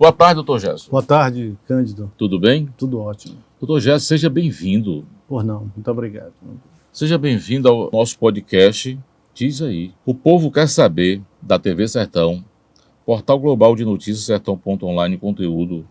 Boa tarde, doutor Gerson. Boa tarde, Cândido. Tudo bem? Tudo ótimo. Doutor Gerson, seja bem-vindo. Por não, muito obrigado. Seja bem-vindo ao nosso podcast Diz Aí. O povo quer saber da TV Sertão, portal global de notícias sertão.online, conteúdo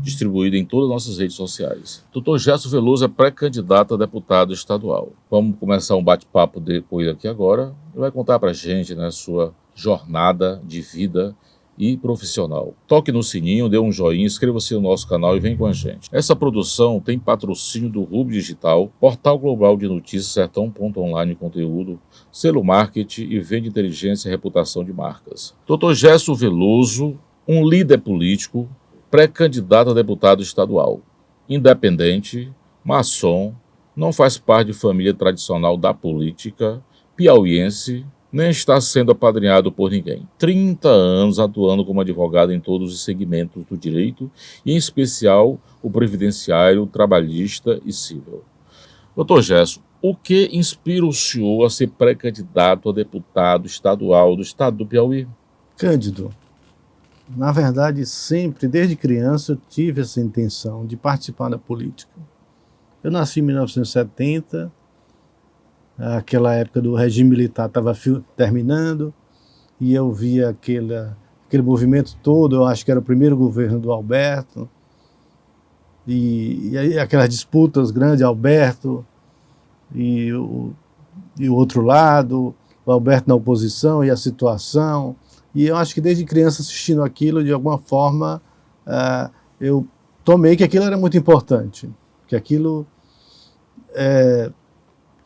distribuído em todas as nossas redes sociais. Doutor Gerson Veloso é pré-candidato a deputado estadual. Vamos começar um bate-papo depois aqui agora. Ele vai contar pra gente, né, sua jornada de vida e profissional. Toque no sininho, dê um joinha, inscreva-se no nosso canal e vem com a gente. Essa produção tem patrocínio do Rubo Digital, portal global de notícias sertão.online, conteúdo, selo marketing e vende inteligência e reputação de marcas. Dr. Gerson Veloso, um líder político, pré-candidato a deputado estadual, independente, maçom, não faz parte de família tradicional da política, piauiense, nem está sendo apadrinhado por ninguém. 30 anos atuando como advogado em todos os segmentos do direito, e em especial o previdenciário, o trabalhista e civil. Doutor Gerson, o que inspira o senhor a ser pré-candidato a deputado estadual do estado do Piauí? Cândido, na verdade, sempre, desde criança, eu tive essa intenção de participar da política. Eu nasci em 1970, aquela época do regime militar estava terminando, e eu via aquele movimento todo. Eu acho que era o primeiro governo do Alberto, e aquelas disputas grandes, Alberto e o outro lado, o Alberto na oposição e a situação. E eu acho que desde criança, assistindo aquilo, de alguma forma, eu tomei que aquilo era muito importante, que aquilo...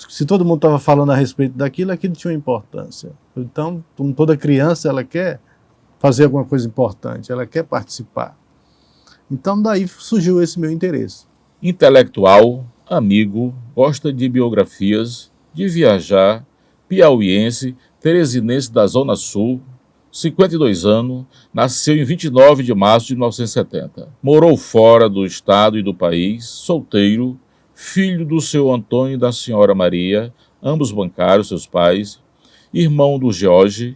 se todo mundo estava falando a respeito daquilo, aquilo tinha uma importância. Então, como toda criança, ela quer fazer alguma coisa importante, ela quer participar. Então, daí surgiu esse meu interesse. Intelectual, amigo, gosta de biografias, de viajar, piauiense, teresinense da Zona Sul, 52 anos, nasceu em 29 de março de 1970. Morou fora do estado e do país, solteiro, filho do seu Antônio e da senhora Maria, ambos bancários, seus pais, irmão do Jorge,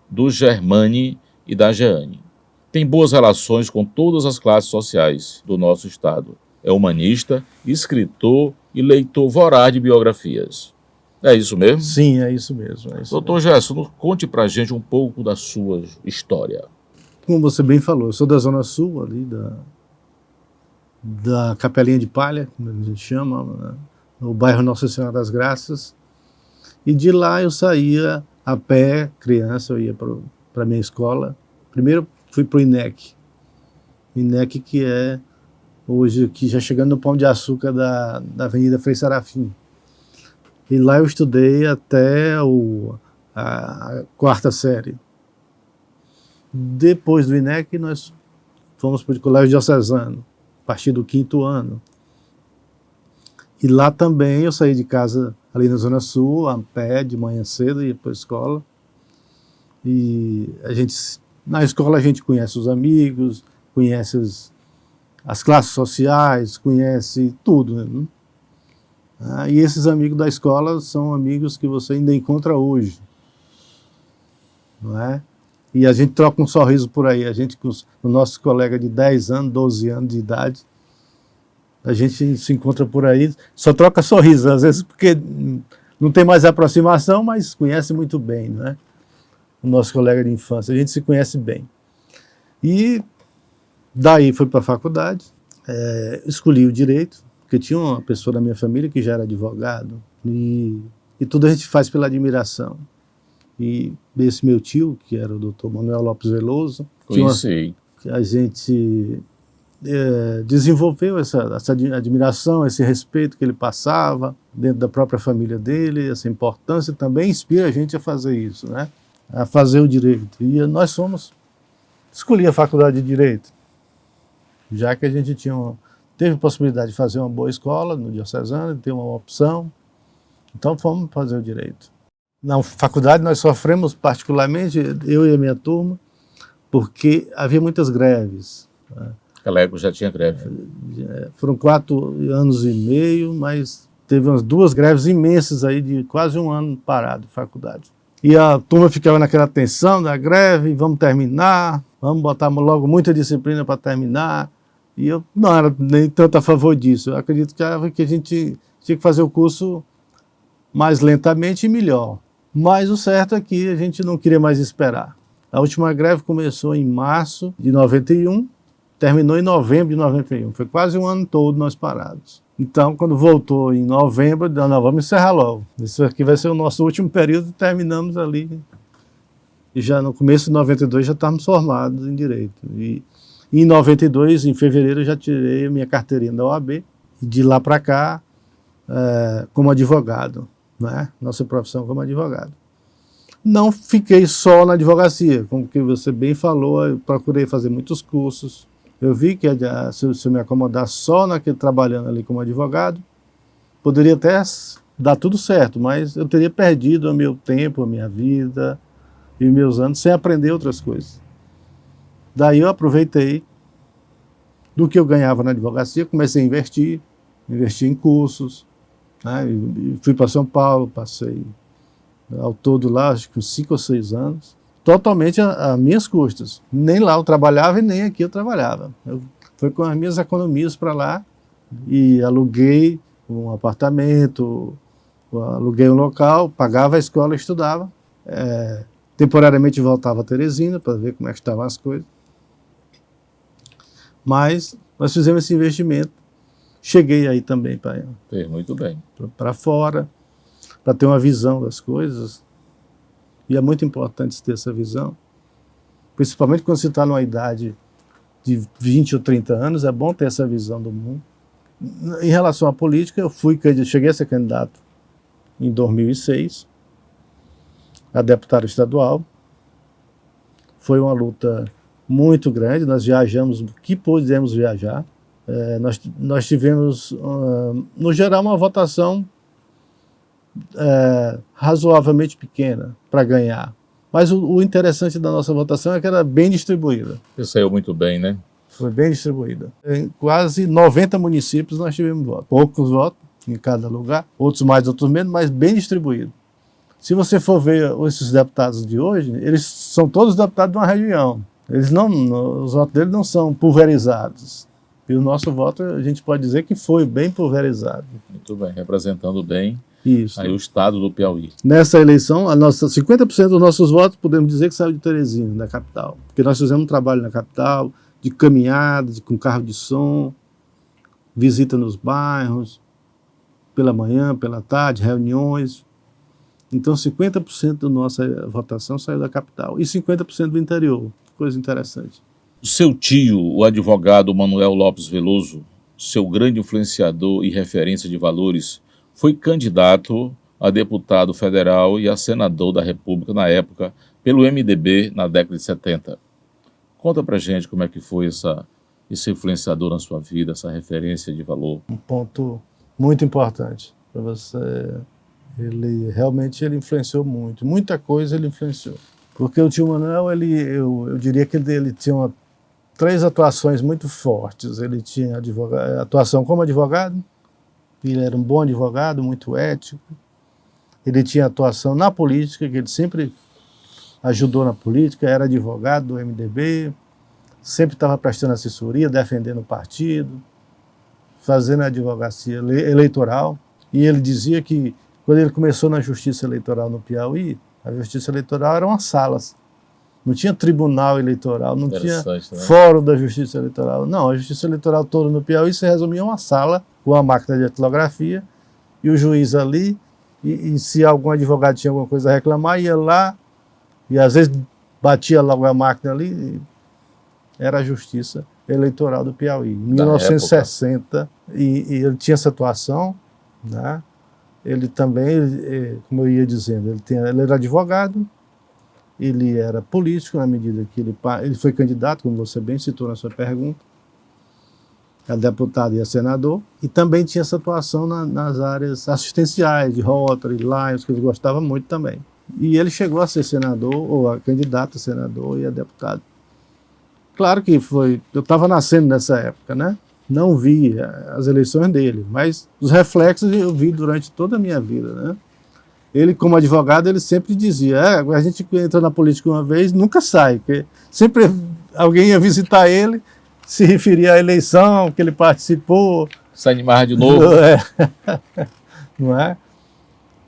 do Germani e da Jeane. Tem boas relações com todas as classes sociais do nosso estado. É humanista, escritor e leitor voraz de biografias. É isso mesmo? Sim, é isso mesmo. Doutor Gerson, conte pra gente um pouco da sua história. Como você bem falou, eu sou da Zona Sul, ali da Capelinha de Palha, como a gente chama, né? No bairro Nossa Senhora das Graças. E de lá eu saía a pé, criança, eu ia para a minha escola. Primeiro fui para o INEC. INEC, que é hoje aqui já chegando no Pão de Açúcar da Avenida Frei Serafim. E lá eu estudei até a quarta série. Depois do INEC, nós fomos para o Colégio Diocesano, a partir do 5º ano. E lá também eu saí de casa, ali na Zona Sul, a pé, de manhã cedo, ia para a escola. E na escola a gente conhece os amigos, conhece as classes sociais, conhece tudo, né? E esses amigos da escola são amigos que você ainda encontra hoje, não é? E a gente troca um sorriso por aí. A gente, com o nosso colega de 10 anos, 12 anos de idade, a gente se encontra por aí, só troca sorriso, às vezes porque não tem mais aproximação, mas conhece muito bem, não é? O nosso colega de infância, a gente se conhece bem. E daí fui para a faculdade, escolhi o direito, porque tinha uma pessoa da minha família que já era advogado, e tudo a gente faz pela admiração. E esse meu tio, que era o Dr. Manuel Lopes Veloso, que a gente desenvolveu essa admiração, esse respeito que ele passava dentro da própria família dele, essa importância também inspira a gente a fazer isso, né? A fazer o direito. E nós escolhi a faculdade de Direito, já que a gente teve possibilidade de fazer uma boa escola no Diocesano, de ter uma opção, então fomos fazer o direito. Na faculdade nós sofremos particularmente, eu e a minha turma, porque havia muitas greves. Naquela época já tinha greve. Foram 4 anos e meio, mas teve umas 2 greves imensas aí de quase 1 ano parado de faculdade. E a turma ficava naquela tensão da greve, vamos terminar, vamos botar logo muita disciplina para terminar. E eu não era nem tanto a favor disso. Eu acredito que a gente tinha que fazer o curso mais lentamente e melhor. Mas o certo é que a gente não queria mais esperar. A última greve começou em março de 91, terminou em novembro de 91. Foi quase um ano todo nós parados. Então, quando voltou em novembro, não, vamos encerrar logo. Isso aqui vai ser o nosso último período, terminamos ali. E já no começo de 92 já estávamos formados em Direito. E em 92, em fevereiro, eu já tirei a minha carteirinha da OAB. E de lá para cá, como advogado, né? Nossa profissão como advogado. Não fiquei só na advocacia, como que você bem falou, eu procurei fazer muitos cursos. Eu vi que se eu me acomodar só trabalhando ali como advogado, poderia até dar tudo certo, mas eu teria perdido o meu tempo, a minha vida e meus anos sem aprender outras coisas. Daí eu aproveitei do que eu ganhava na advocacia, comecei a investir em cursos, né? E fui para São Paulo, passei ao todo lá, acho que uns 5 ou 6 anos, totalmente a minhas custas. Nem lá eu trabalhava e nem aqui eu trabalhava. Eu fui com as minhas economias para lá e aluguei um apartamento, aluguei um local, pagava a escola e estudava. Temporariamente voltava a Teresina para ver como é que estavam as coisas. Mas nós fizemos esse investimento. Cheguei aí também para fora, para ter uma visão das coisas. E é muito importante ter essa visão. Principalmente quando você está numa idade de 20 ou 30 anos, é bom ter essa visão do mundo. Em relação à política, cheguei a ser candidato em 2006, a deputado estadual. Foi uma luta muito grande, nós viajamos o que pudemos viajar. Nós tivemos, no geral, uma votação razoavelmente pequena para ganhar. Mas o interessante da nossa votação é que era bem distribuída. Você saiu muito bem, né? Foi bem distribuída. Em quase 90 municípios nós tivemos votos. Poucos votos em cada lugar, outros mais, outros menos, mas bem distribuído. Se você for ver esses deputados de hoje, eles são todos deputados de uma região. Os votos deles não são pulverizados. E o nosso voto, a gente pode dizer que foi bem pulverizado. Muito bem, representando bem isso. Aí o estado do Piauí. Nessa eleição, 50% dos nossos votos podemos dizer que saiu de Teresina, da capital. Porque nós fizemos um trabalho na capital, de caminhada, com carro de som, visita nos bairros, pela manhã, pela tarde, reuniões. Então 50% da nossa votação saiu da capital e 50% do interior. Coisa interessante. O seu tio, o advogado Manuel Lopes Veloso, seu grande influenciador e referência de valores, foi candidato a deputado federal e a senador da República na época, pelo MDB, na década de 70. Conta pra gente como é que foi esse influenciador na sua vida, essa referência de valor. Um ponto muito importante para você. Ele influenciou muito. Muita coisa ele influenciou. Porque o tio Manuel, eu diria que ele tinha 3 atuações muito fortes. Ele tinha atuação como advogado, ele era um bom advogado, muito ético. Ele tinha atuação na política, que ele sempre ajudou na política, era advogado do MDB, sempre estava prestando assessoria, defendendo o partido, fazendo advocacia eleitoral. E ele dizia que, quando ele começou na Justiça Eleitoral no Piauí, a Justiça Eleitoral eram as salas. Não tinha tribunal eleitoral, não tinha fórum da Justiça Eleitoral. Não, a Justiça Eleitoral toda no Piauí se resumia a uma sala com a máquina de datilografia e o juiz ali, e se algum advogado tinha alguma coisa a reclamar, ia lá e às vezes batia logo a máquina ali. Era a Justiça Eleitoral do Piauí. Em 1960, e ele tinha essa atuação, né? Ele também, como eu ia dizendo, ele era advogado, ele era político na medida que ele foi candidato, como você bem citou na sua pergunta, a deputado e a senador, e também tinha essa atuação nas áreas assistenciais, de Rotary, Lions, que ele gostava muito também. E ele chegou a ser senador, ou a candidato a senador e a deputado. Claro que eu estava nascendo nessa época, né? Não vi as eleições dele, mas os reflexos eu vi durante toda a minha vida, né? Ele, como advogado, ele sempre dizia, a gente entra na política uma vez, nunca sai, porque sempre alguém ia visitar ele, se referia à eleição que ele participou. Se animar de novo. Não é?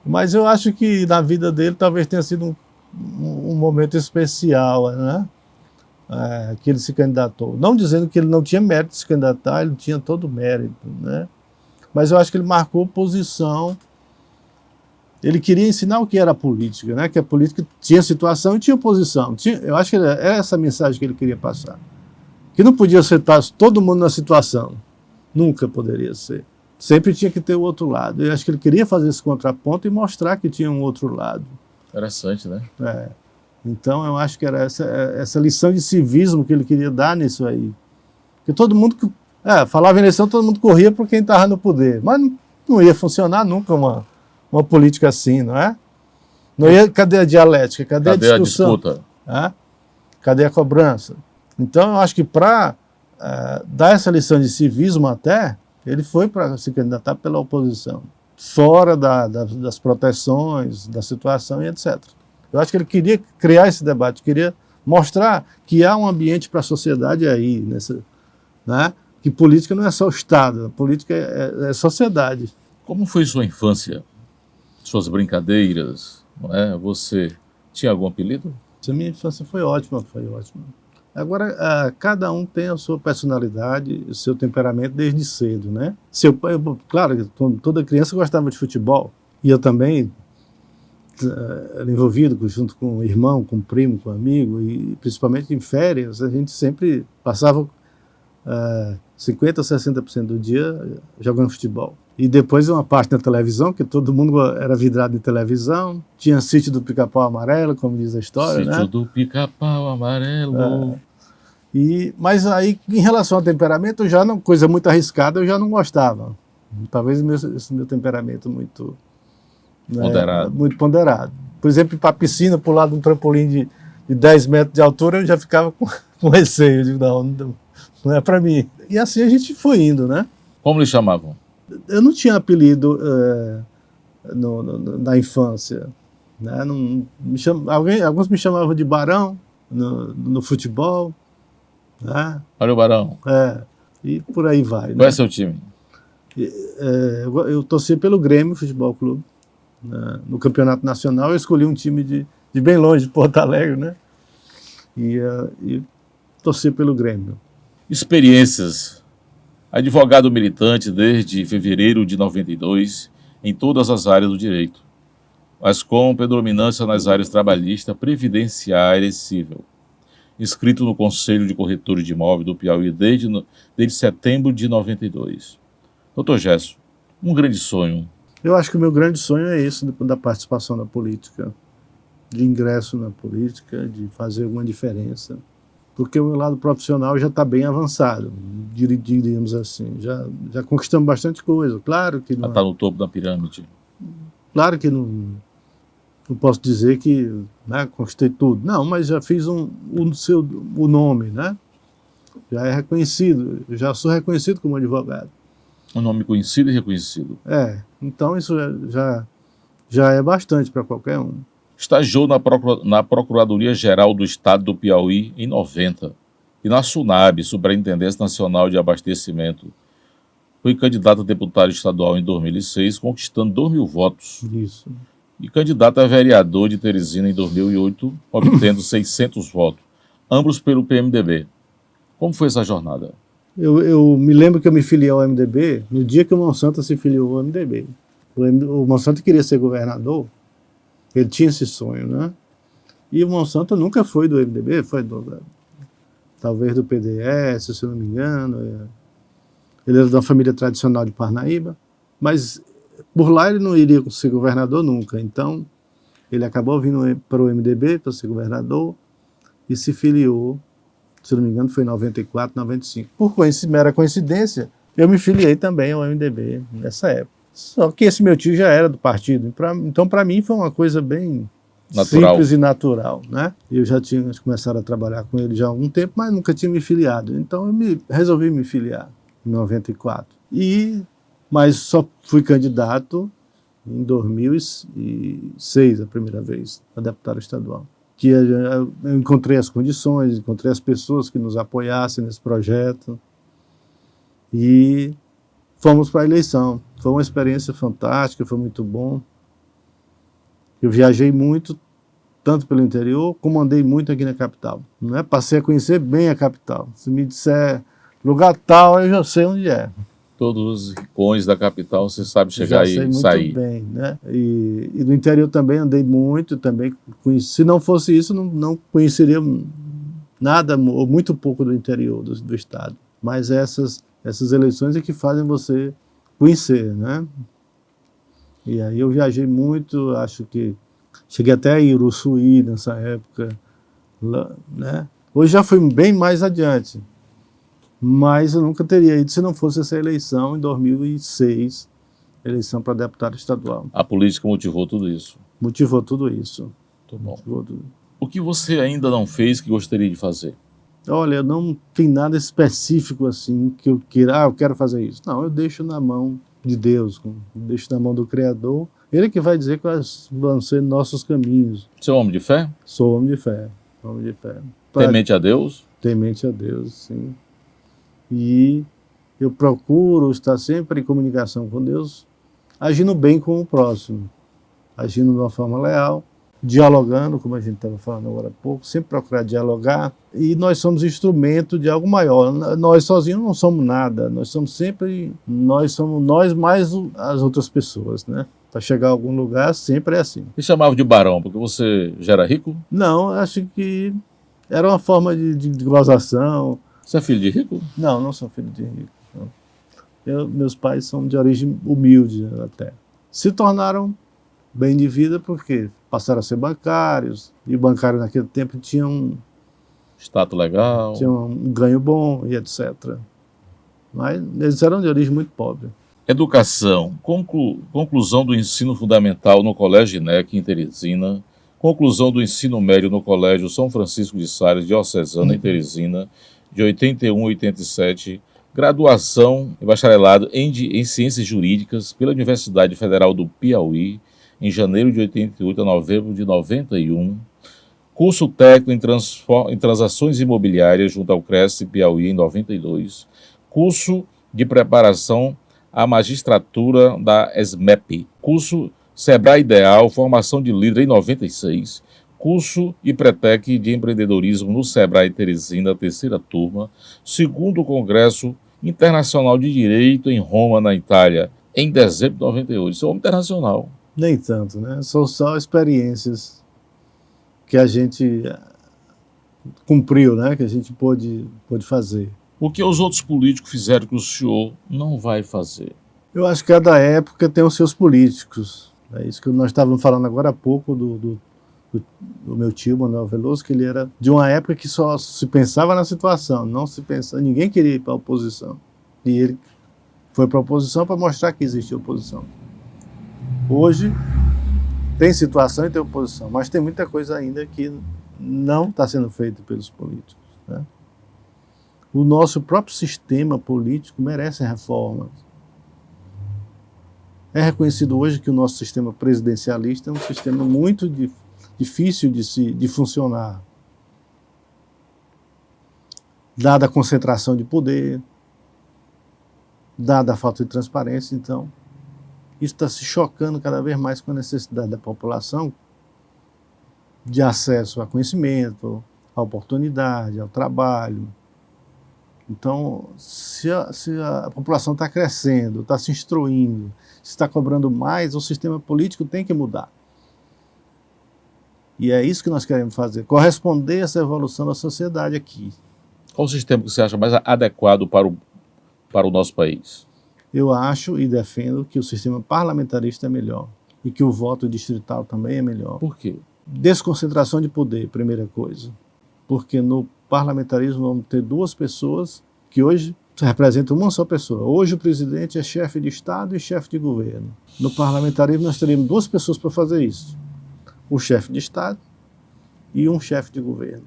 Mas eu acho que na vida dele talvez tenha sido um momento especial, né? Que ele se candidatou. Não dizendo que ele não tinha mérito de se candidatar, ele tinha todo o mérito, né? Mas eu acho que ele marcou posição. Ele queria ensinar o que era a política, né? Que a política tinha situação e tinha oposição. Eu acho que era essa a mensagem que ele queria passar. Que não podia ser todo mundo na situação. Nunca poderia ser. Sempre tinha que ter o outro lado. Eu acho que ele queria fazer esse contraponto e mostrar que tinha um outro lado. Interessante, né? Então eu acho que era essa lição de civismo que ele queria dar nisso aí. Porque todo mundo falava em eleição, todo mundo corria por quem estava no poder. Mas não ia funcionar nunca uma política assim, não é? Não ia, cadê a dialética? Cadê a discussão? A disputa? Cadê a cobrança? Então eu acho que para dar essa lição de civismo até, ele foi para se candidatar pela oposição, fora das proteções, da situação e etc. Eu acho que ele queria criar esse debate, queria mostrar que há um ambiente para a sociedade aí, né? Que política não é só o Estado, a política é sociedade. Como foi sua infância? Suas brincadeiras? Não é? Você tinha algum apelido? A minha infância foi ótima, foi ótima. Agora, cada um tem a sua personalidade, o seu temperamento desde cedo, né? Claro, toda criança gostava de futebol, e eu também era envolvido junto com o irmão, com o primo, com o amigo, e principalmente em férias, a gente sempre passava 50% ou 60% do dia jogando futebol. E depois uma parte na televisão, que todo mundo era vidrado em televisão, tinha Sítio do Pica-Pau Amarelo, como diz a história, né? Sítio do Pica-Pau Amarelo. Mas aí, em relação ao temperamento, coisa muito arriscada, eu já não gostava. Talvez esse meu temperamento muito ponderado. Por exemplo, ir para a piscina, pular de um trampolim de 10 metros de altura, eu já ficava com receio. Eu digo, não é para mim. E assim a gente foi indo, né? Como lhe chamavam? Eu não tinha apelido na infância. Né? Alguns me chamavam de Barão no futebol. Né? Olha o Barão. E por aí vai. Qual é seu time? Eu torci pelo Grêmio Futebol Clube. No campeonato nacional eu escolhi um time de bem longe, de Porto Alegre, né? E torci pelo Grêmio. Experiências. Advogado militante desde fevereiro de 92 em todas as áreas do direito, mas com predominância nas áreas trabalhista, previdenciária e civil. Inscrito no Conselho de Corretores de Imóveis do Piauí desde setembro de 92. Dr. Gesso, um grande sonho. Eu acho que o meu grande sonho é esse, da participação na política, de ingresso na política, de fazer alguma diferença. Porque o meu lado profissional já está bem avançado, diríamos assim. Já conquistamos bastante coisa. Claro que não. Está no topo da pirâmide. Claro que não posso dizer que conquistei tudo. Não, mas já fiz o nome, né? Já é reconhecido, já sou reconhecido como advogado. Um nome conhecido e reconhecido. Então isso já é bastante para qualquer um. Estagiou na Procuradoria-Geral do Estado do Piauí em 90 e na SUNAB, Superintendência Nacional de Abastecimento. Foi candidato a deputado estadual em 2006, conquistando 2.000 votos. Isso. E candidato a vereador de Teresina em 2008, obtendo 600 votos, ambos pelo PMDB. Como foi essa jornada? Eu me lembro que eu me filiei ao MDB no dia que o Monsanto se filiou ao MDB. O Monsanto queria ser governador. Ele tinha esse sonho, né? E o Monsanto nunca foi do MDB, foi talvez do PDS, se eu não me engano. Ele era da família tradicional de Parnaíba, mas por lá ele não iria ser governador nunca. Então, ele acabou vindo para o MDB para ser governador e se filiou, se não me engano, foi em 94, 95. Por mera coincidência, eu me filiei também ao MDB nessa época. Só que esse meu tio já era do partido, então para mim foi uma coisa bem simples e natural, né? Eu já tinha começado a trabalhar com ele já há algum tempo, mas nunca tinha me filiado. Então eu resolvi me filiar em 94. Mas só fui candidato em 2006, a primeira vez, a deputado estadual. que eu encontrei as condições, encontrei as pessoas que nos apoiassem nesse projeto e fomos para a eleição. Foi uma experiência fantástica, foi muito bom. Eu viajei muito, tanto pelo interior, como andei muito aqui na capital. Né? Passei a conhecer bem a capital. Se me disser lugar tal, eu já sei onde é. Todos os rincões da capital você sabe chegar Já sei e muito sair. bem, né? E do interior também andei muito, também conheci. Se não fosse isso, não conheceria nada, ou muito pouco do interior do estado. Mas essas eleições é que fazem você conhecer, né? E aí eu viajei muito, acho que cheguei até a Iruçuí nessa época, né? Hoje já fui bem mais adiante, mas eu nunca teria ido se não fosse essa eleição em 2006, eleição para deputado estadual. A política motivou tudo isso. Motivou tudo isso. Muito bom. Motivou tudo. O que você ainda não fez que gostaria de fazer? Olha, não tem nada específico assim que eu queira, eu quero fazer isso. Não, eu deixo na mão de Deus, deixo na mão do Criador. Ele que vai dizer quais vão ser nossos caminhos. Você é um homem de fé? Sou homem de fé, homem de fé. Temente a Deus? Temente a Deus, sim. E eu procuro estar sempre em comunicação com Deus, agindo bem com o próximo, agindo de uma forma leal, dialogando, como a gente estava falando agora há pouco, sempre procurar dialogar. E nós somos instrumento de algo maior. Nós sozinhos não somos nada, nós somos nós mais as outras pessoas, né? Para chegar a algum lugar sempre é assim. E chamava de barão porque você já era rico? Não, acho que era uma forma de gozação. Você é filho de rico? Não sou filho de rico. Meus pais são de origem humilde até. Se tornaram bem de vida porque passaram a ser bancários, e bancário naquele tempo tinha um status legal, tinha um ganho bom e etc. Mas eles eram de origem muito pobre. Educação, conclusão do ensino fundamental no Colégio INEC em Teresina, conclusão do ensino médio no Colégio São Francisco de Sales, diocesano em Teresina, de 81 a 87, graduação e bacharelado em Ciências Jurídicas pela Universidade Federal do Piauí, em janeiro de 88 a novembro de 91, curso técnico em transações imobiliárias junto ao Cresce Piauí em 92, curso de preparação à magistratura da ESMEP, curso Sebrae Ideal, formação de líder em 96, curso e Pretec de empreendedorismo no Sebrae Teresina, terceira turma, segundo Congresso Internacional de Direito em Roma, na Itália, em dezembro de 98. Isso é um internacional. Nem tanto, né? São só experiências que a gente cumpriu, né? Que a gente pôde fazer. O que os outros políticos fizeram que o senhor não vai fazer? Eu acho que cada época tem os seus políticos. É isso que nós estávamos falando agora há pouco do meu tio, Manuel Veloso, que ele era de uma época que só se pensava na situação, não se pensava, ninguém queria ir para a oposição. E ele foi para a oposição para mostrar que existia oposição. Hoje tem situação e tem oposição, mas tem muita coisa ainda que não está sendo feita pelos políticos, né? O nosso próprio sistema político merece reformas. É reconhecido hoje que o nosso sistema presidencialista é um sistema muito difícil de funcionar. Dada a concentração de poder, dada a falta de transparência, então, isso está se chocando cada vez mais com a necessidade da população de acesso a conhecimento, à oportunidade, ao trabalho. Então, se a população está crescendo, está se instruindo, se está cobrando mais, o sistema político tem que mudar. E é isso que nós queremos fazer, corresponder a essa evolução da sociedade aqui. Qual o sistema que você acha mais adequado para o nosso país? Eu acho e defendo que o sistema parlamentarista é melhor e que o voto distrital também é melhor. Por quê? Desconcentração de poder, primeira coisa. Porque no parlamentarismo vamos ter duas pessoas que hoje representam uma só pessoa. Hoje o presidente é chefe de Estado e chefe de governo. No parlamentarismo nós teríamos duas pessoas para fazer isso. O chefe de Estado e um chefe de governo.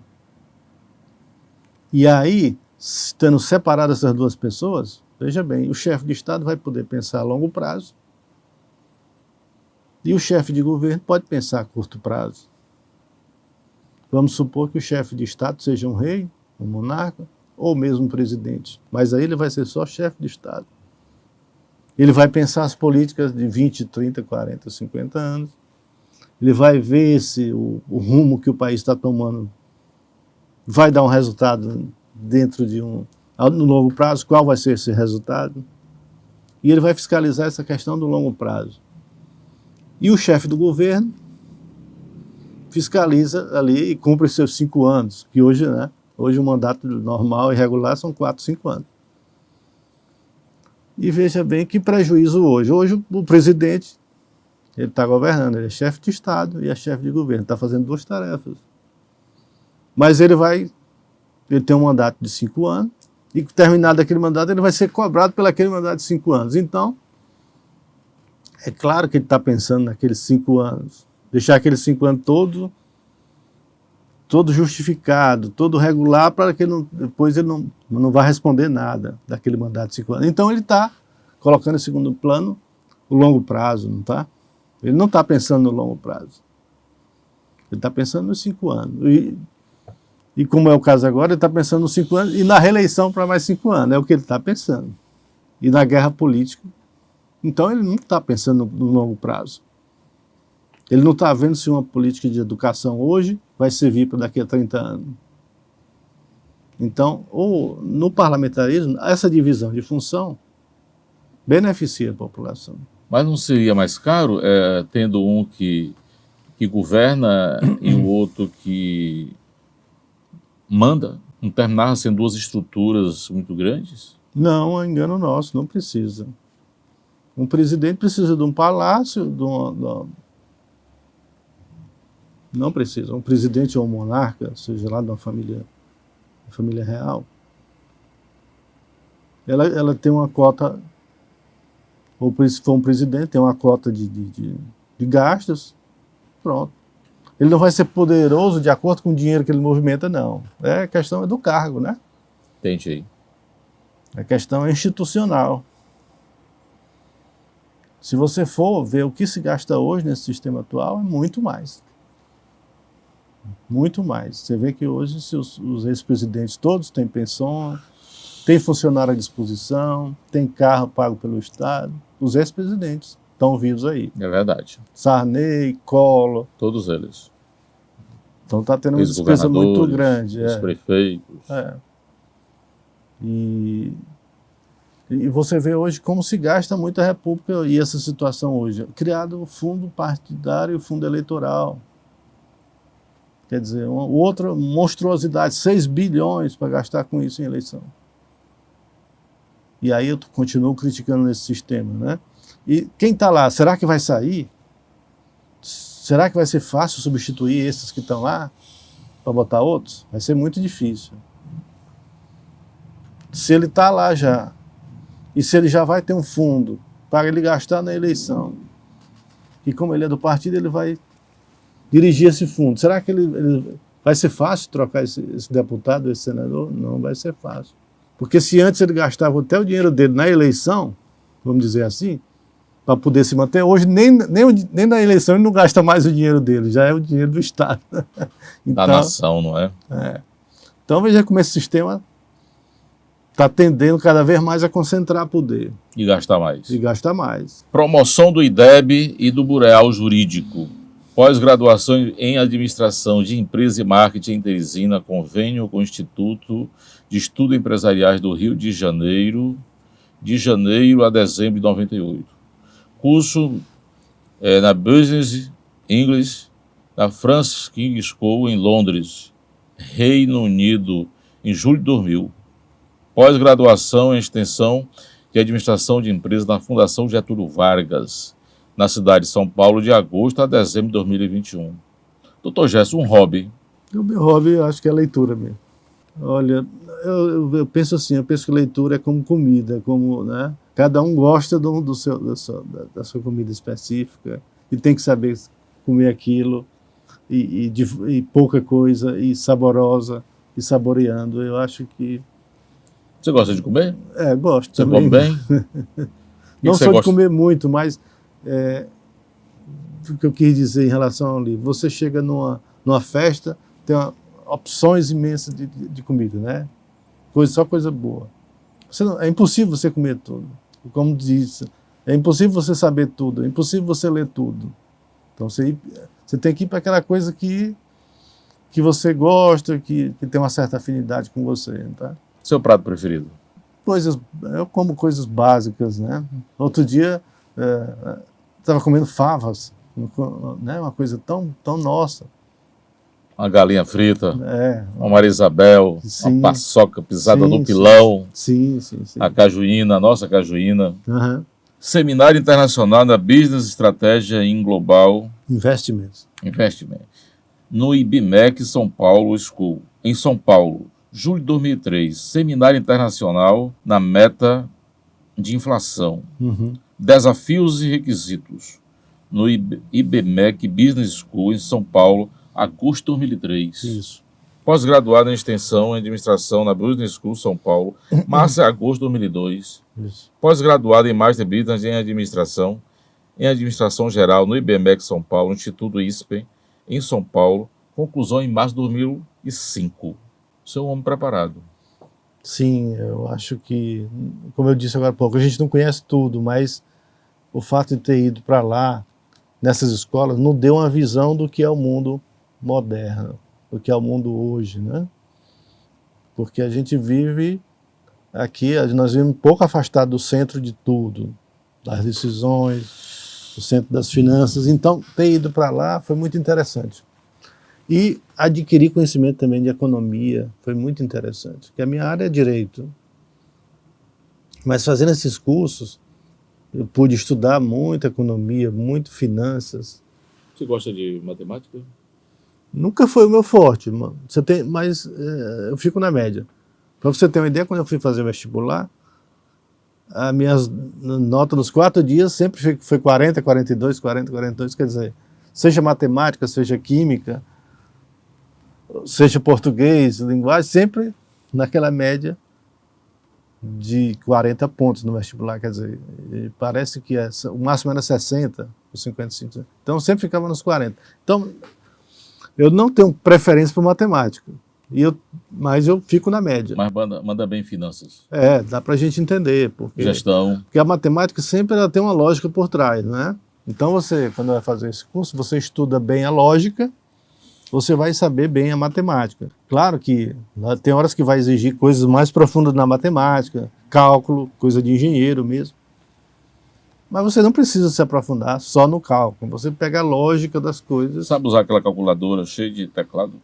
E aí, estando separadas essas duas pessoas, veja bem, o chefe de Estado vai poder pensar a longo prazo e o chefe de governo pode pensar a curto prazo. Vamos supor que o chefe de Estado seja um rei, um monarca, ou mesmo um presidente. Mas aí ele vai ser só chefe de Estado. Ele vai pensar as políticas de 20, 30, 40, 50 anos. Ele vai ver se o rumo que o país está tomando vai dar um resultado dentro de no longo prazo, qual vai ser esse resultado. E ele vai fiscalizar essa questão do longo prazo. E o chefe do governo fiscaliza ali e cumpre seus 5 anos, que hoje, né, hoje o mandato normal e regular são 4, 5 anos. E veja bem que prejuízo hoje. Hoje o presidente, ele está governando, ele é chefe de Estado e é chefe de governo, está fazendo 2 tarefas. Mas ele tem um mandato de 5 anos, e terminado aquele mandato, ele vai ser cobrado pelo aquele mandato de 5 anos. Então, é claro que ele está pensando naqueles 5 anos, deixar aqueles 5 anos todo justificado, todo regular, para que depois ele não vá responder nada daquele mandato de 5 anos. Então ele está colocando em segundo plano o longo prazo, não está? Ele não está pensando no longo prazo. Ele está pensando nos 5 anos. E como é o caso agora, ele está pensando nos 5 anos e na reeleição para mais 5 anos. É o que ele está pensando. E na guerra política. Então ele não está pensando no longo prazo. Ele não está vendo se uma política de educação hoje vai servir para daqui a 30 anos. Então, no parlamentarismo, essa divisão de função beneficia a população. Mas não seria mais caro, tendo um que governa e o outro que manda? Não terminar sendo 2 estruturas muito grandes? Não, é engano nosso, não precisa. Um presidente precisa de um palácio, não precisa. Um presidente ou um monarca, seja lá de uma família real, ela tem uma cota, ou se for um presidente, tem uma cota de gastos, pronto. Ele não vai ser poderoso de acordo com o dinheiro que ele movimenta, não. É questão do cargo, né? Entendi. É questão institucional. Se você for ver o que se gasta hoje nesse sistema atual, é muito mais. Muito mais. Você vê que hoje os ex-presidentes todos têm pensão, têm funcionário à disposição, têm carro pago pelo Estado. Os ex-presidentes estão vivos aí. É verdade. Sarney, Collor. Todos eles. Então está tendo uma despesa muito grande. Os prefeitos. E você vê hoje como se gasta muito a República e essa situação hoje. Criado o fundo partidário e o fundo eleitoral. Quer dizer, outra monstruosidade, 6 bilhões para gastar com isso em eleição. E aí eu continuo criticando esse sistema, né? E quem está lá, será que vai sair? Será que vai ser fácil substituir esses que estão lá para botar outros? Vai ser muito difícil. Se ele está lá já, e se ele já vai ter um fundo para ele gastar na eleição, e como ele é do partido, ele vai dirigir esse fundo. Será que ele vai ser fácil trocar esse deputado, esse senador? Não vai ser fácil. Porque se antes ele gastava até o dinheiro dele na eleição, vamos dizer assim, para poder se manter, hoje nem na eleição ele não gasta mais o dinheiro dele, já é o dinheiro do Estado. Então, da nação, não é? Então veja como esse sistema está tendendo cada vez mais a concentrar poder. E gastar mais. E gastar mais. Promoção do IDEB e do Bureau Jurídico. Pós-graduação em Administração de Empresa e Marketing em Teresina, convênio com o Instituto de Estudos Empresariais do Rio de Janeiro a dezembro de 98. Curso na Business English, na Francis King School, em Londres, Reino Unido, em julho de 2000. Pós-graduação em Extensão de Administração de Empresas na Fundação Getúlio Vargas, na cidade de São Paulo, de agosto a dezembro de 2021. Doutor Gerson, um hobby? O meu hobby, eu acho que é leitura mesmo. Olha, eu penso assim, eu penso que leitura é como comida, como, né? Cada um gosta da sua comida específica e tem que saber comer aquilo e pouca coisa, e saborosa, e saboreando. Eu acho que... Você gosta de comer? Gosto. Você também. come bem? Não sou de comer muito, mas o que eu quis dizer em relação ao livro, você chega numa festa, tem opções imensas de comida, né? Só coisa boa. É impossível você comer tudo. Como disse, é impossível você saber tudo, é impossível você ler tudo. Então você tem que ir para aquela coisa que você gosta, que tem uma certa afinidade com você. Tá? Seu prato preferido? Eu como coisas básicas, né? Outro dia estava comendo favas, né? Uma coisa tão nossa. Uma galinha frita, uma Maria Isabel, sim, uma paçoca pisada no sim, pilão, sim. a cajuína, a nossa cajuína. Uhum. Seminário Internacional da Business Estratégia em Global Investimentos. No IBMEC São Paulo School, em São Paulo, julho de 2003. Seminário Internacional na Meta de Inflação. Uhum. Desafios e requisitos. No IBMEC Business School, em São Paulo, agosto de 2003. Isso. Pós-graduado em Extensão e Administração na Business School, São Paulo, março e agosto de 2002. Isso. Pós-graduado em Master Business em Administração Geral no IBMEC São Paulo, Instituto ISPEN, em São Paulo, conclusão em março de 2005. Você é um homem preparado. Sim, eu acho que, como eu disse agora há pouco, a gente não conhece tudo, mas o fato de ter ido para lá, nessas escolas, nos deu uma visão do que é o mundo moderno, do que é o mundo hoje, né? Porque a gente vive aqui, nós vivemos um pouco afastado do centro de tudo, das decisões, do centro das finanças. Então, ter ido para lá foi muito interessante. E adquirir conhecimento também de economia foi muito interessante, porque a minha área é direito. Mas fazendo esses cursos, eu pude estudar muito economia, muito finanças. Você gosta de matemática? Nunca foi o meu forte, mas eu fico na média. Para você ter uma ideia, quando eu fui fazer vestibular, a minha nota nos 4 dias sempre foi 40, 42, 40, 42, quer dizer, seja matemática, seja química, seja português, linguagem, sempre naquela média de 40 pontos no vestibular, quer dizer, parece que o máximo era 60 ou 55. Então sempre ficava nos 40. Então eu não tenho preferência por matemática, mas eu fico na média. Mas manda bem finanças. Dá pra gente entender. Gestão. Porque a matemática sempre ela tem uma lógica por trás, né? Então você, quando vai fazer esse curso, você estuda bem a lógica, você vai saber bem a matemática. Claro que tem horas que vai exigir coisas mais profundas na matemática, cálculo, coisa de engenheiro mesmo. Mas você não precisa se aprofundar só no cálculo. Você pega a lógica das coisas. Sabe usar aquela calculadora cheia de teclado?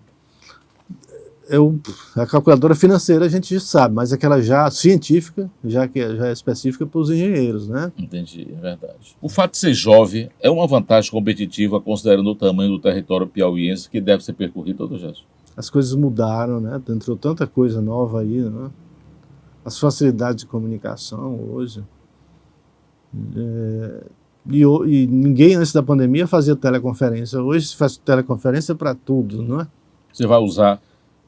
A calculadora financeira a gente já sabe, mas aquela já científica, já é específica para os engenheiros, né? Entendi, é verdade. O fato de ser jovem é uma vantagem competitiva considerando o tamanho do território piauiense que deve ser percorrido, doutor Gerson? As coisas mudaram, né? Entrou tanta coisa nova aí, né? As facilidades de comunicação hoje. E ninguém antes da pandemia fazia teleconferência. Hoje se faz teleconferência para tudo, não é? Você vai usar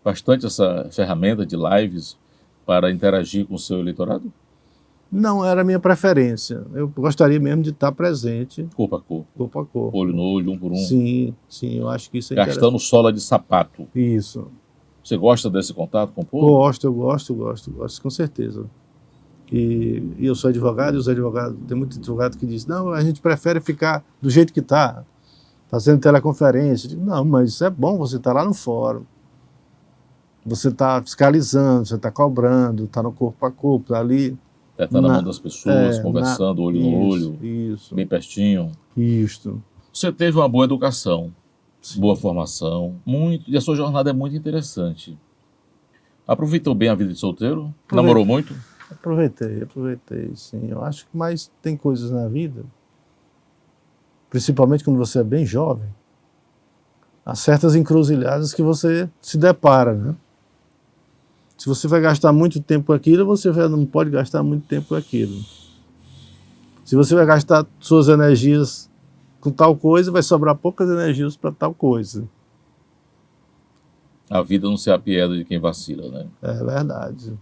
bastante essa ferramenta de lives para interagir com o seu eleitorado? Não era a minha preferência. Eu gostaria mesmo de estar presente. Corpo a corpo. Corpo a corpo. Olho no olho, um por um. Sim, eu acho que isso é gastando sola de sapato. Isso. Você gosta desse contato com o povo? Eu gosto, com certeza. E eu sou advogado, e os advogados, tem muito advogado que diz, não, a gente prefere ficar do jeito que está, fazendo teleconferência. Eu digo, não, mas isso é bom, você está lá no fórum. Você está fiscalizando, você está cobrando, está no corpo a corpo, está ali. Apertando a mão das pessoas, conversando, olho no olho, bem pertinho. Isso. Você teve uma boa educação, boa formação, e a sua jornada é muito interessante. Aproveitou bem a vida de solteiro? Namorou muito? Aproveitei, sim. Eu acho que mais tem coisas na vida, principalmente quando você é bem jovem, há certas encruzilhadas que você se depara, né? Se você vai gastar muito tempo com aquilo, você não pode gastar muito tempo com aquilo. Se você vai gastar suas energias com tal coisa, vai sobrar poucas energias para tal coisa. A vida não se apieda de quem vacila, né? É verdade.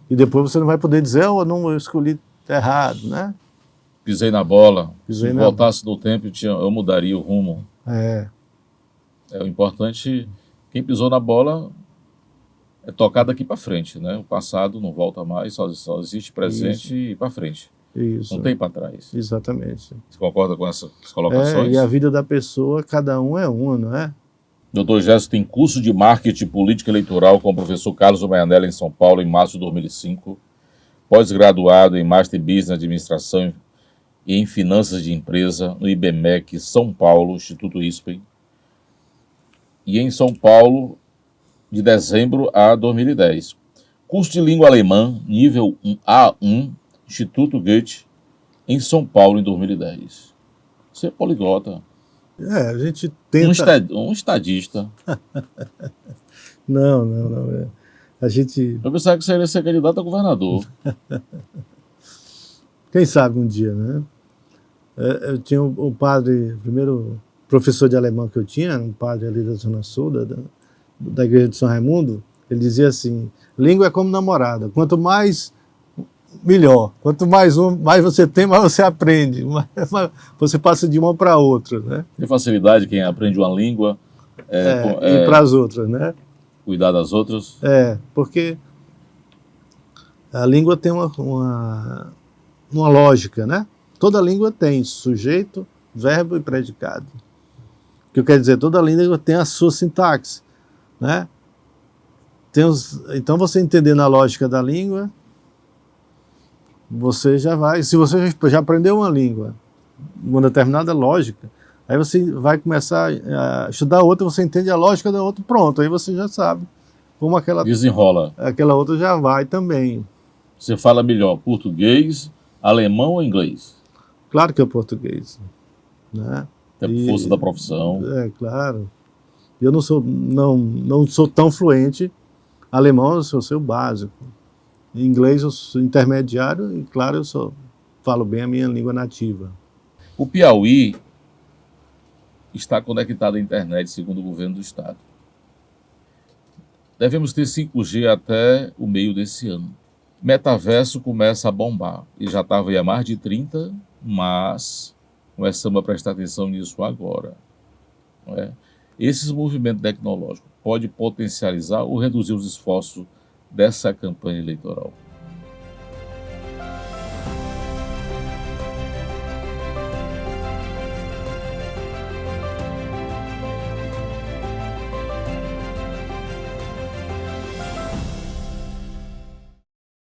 E depois você não vai poder dizer, eu escolhi errado, né? Pisei na bola. Se voltasse no tempo, eu mudaria o rumo. O importante, quem pisou na bola é tocar daqui para frente, né? O passado não volta mais, só existe presente e para frente. Isso. Não tem para trás. Exatamente. Você concorda com essas colocações? E a vida da pessoa, cada um é uma, não é? Dr. Gerson tem curso de marketing e política eleitoral com o professor Carlos Maianella em São Paulo, em março de 2005. Pós-graduado em Master Business Administração e em Finanças de Empresa no IBMEC São Paulo, Instituto ISPEN. E em São Paulo, de dezembro a 2010. Curso de língua alemã, nível A1, Instituto Goethe, em São Paulo, em 2010. Você é poliglota. A gente tenta... Um estadista. Não. A gente... Eu pensava que você iria ser candidato a governador. Quem sabe um dia, né? Eu tinha um padre, o primeiro professor de alemão que eu tinha, um padre ali da Zona Sul, da igreja de São Raimundo, ele dizia assim, língua é como namorada, quanto mais, melhor. Quanto mais você tem, mais você aprende. Você passa de uma para outra, né? Tem facilidade quem aprende uma língua. E para as outras, né? Cuidar das outras. Porque a língua tem uma lógica, né? Toda língua tem sujeito, verbo e predicado. O que quer dizer, toda língua tem a sua sintaxe, né? Então você entendendo a lógica da língua, você já vai... Se você já aprendeu uma língua, uma determinada lógica, aí você vai começar a estudar outra, você entende a lógica da outra, pronto, aí você já sabe como desenrola. Aquela outra já vai também. Você fala melhor português, alemão ou inglês? Claro que é português, né? Tem força da profissão. Claro. Eu não sou tão fluente. Alemão eu sou o básico. Em inglês eu sou intermediário e, claro, eu falo bem a minha língua nativa. O Piauí está conectado à internet, segundo o governo do estado. Devemos ter 5G até o meio desse ano. Metaverso começa a bombar. E já estava aí há mais de 30, mas começamos a prestar atenção nisso agora. Não é? Esses movimentos tecnológicos podem potencializar ou reduzir os esforços dessa campanha eleitoral?